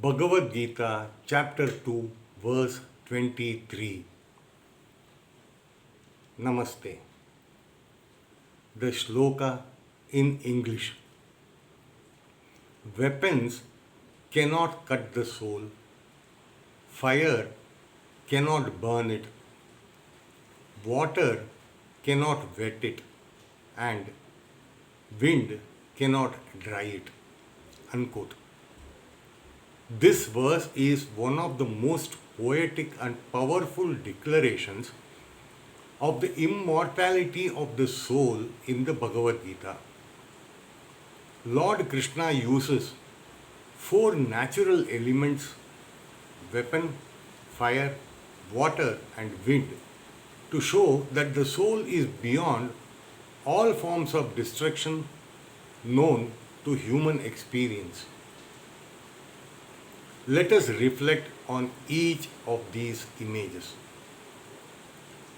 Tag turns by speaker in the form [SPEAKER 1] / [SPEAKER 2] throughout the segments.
[SPEAKER 1] Bhagavad Gita, chapter 2, verse 23. Namaste. The shloka in English. Weapons cannot cut the soul, fire cannot burn it, water cannot wet it, and wind cannot dry it. Unquote. This verse is one of the most poetic and powerful declarations of the immortality of the soul in the Bhagavad Gita. Lord Krishna uses four natural elements weapon, fire, water, and wind to show that the soul is beyond all forms of destruction known to human experience. Let us reflect on each of these images.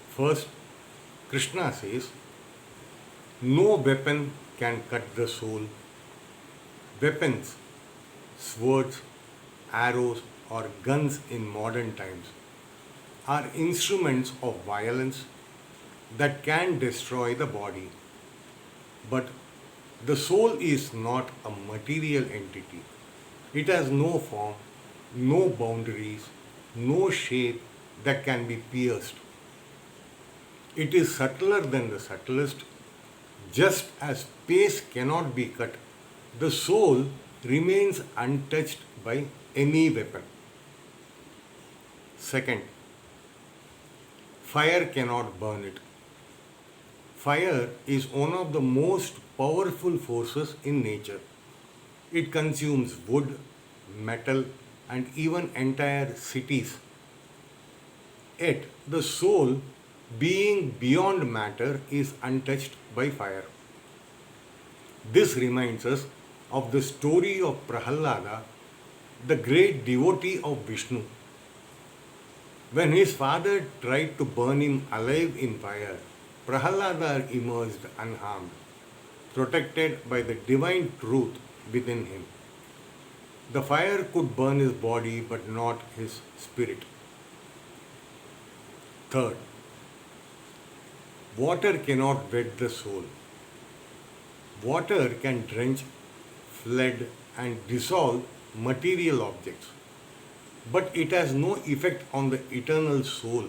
[SPEAKER 1] First, Krishna says, no weapon can cut the soul. Weapons, swords, arrows, or guns in modern times are instruments of violence that can destroy the body. But the soul is not a material entity. It has no form, no boundaries, no shape that can be pierced. It is subtler than the subtlest. Just as space cannot be cut, the soul remains untouched by any weapon. Second, fire cannot burn it. Fire is one of the most powerful forces in nature. It consumes wood, metal, and even entire cities. Yet, the soul, being beyond matter, is untouched by fire. This reminds us of the story of Prahalada, the great devotee of Vishnu. When his father tried to burn him alive in fire, Prahalada emerged unharmed, protected by the divine truth within him. The fire could burn his body but not his spirit. Third, water cannot wet the soul. Water can drench, flood, and dissolve material objects, but it has no effect on the eternal soul.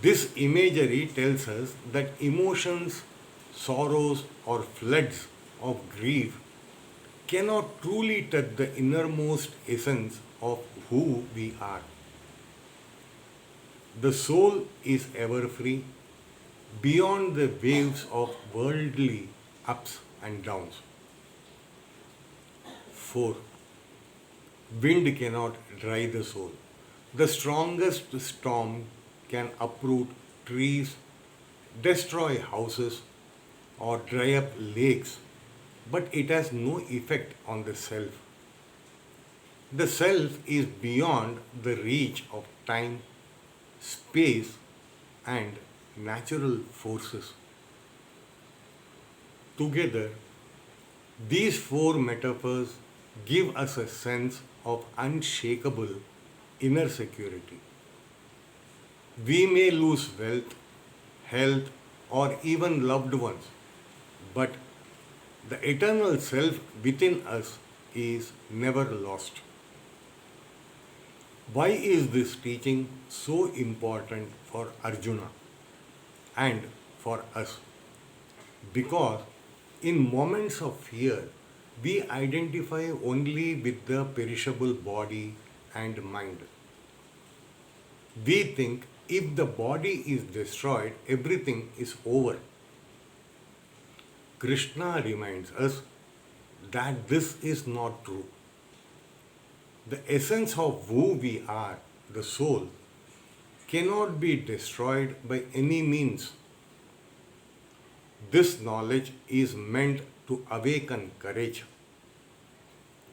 [SPEAKER 1] This imagery tells us that emotions, sorrows, or floods of grief cannot truly touch the innermost essence of who we are. The soul is ever free, beyond the waves of worldly ups and downs. 4. Wind cannot dry the soul. The strongest storm can uproot trees, destroy houses, or dry up lakes, but it has no effect on the self. The self is beyond the reach of time, space, and natural forces. Together, these four metaphors give us a sense of unshakable inner security. We may lose wealth, health, or even loved ones, but the eternal self within us is never lost. Why is this teaching so important for Arjuna and for us? Because in moments of fear, we identify only with the perishable body and mind. We think if the body is destroyed, everything is over. Krishna reminds us that this is not true. The essence of who we are, the soul, cannot be destroyed by any means. This knowledge is meant to awaken courage.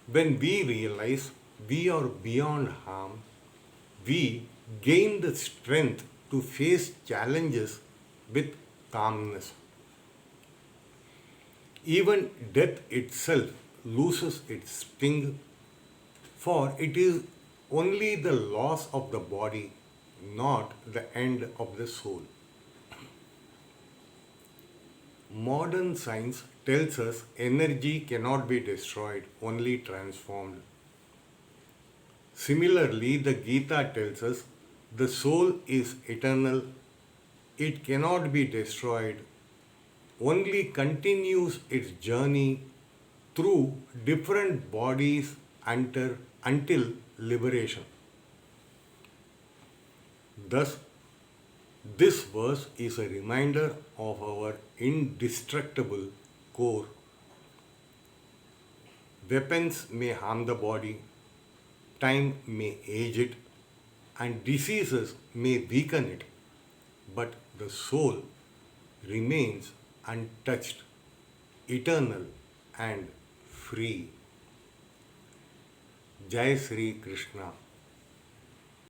[SPEAKER 1] When we realize we are beyond harm, we gain the strength to face challenges with calmness. Even death itself loses its sting, For it is only the loss of the body, not the end of the soul. Modern science tells us energy cannot be destroyed, only transformed. Similarly, the Gita tells us the soul is eternal, it cannot be destroyed, only continues its journey through different bodies until liberation. Thus, this verse is a reminder of our indestructible core. Weapons may harm the body, time may age it, and diseases may weaken it, but the soul remains untouched, eternal, and free. Jai Sri Krishna.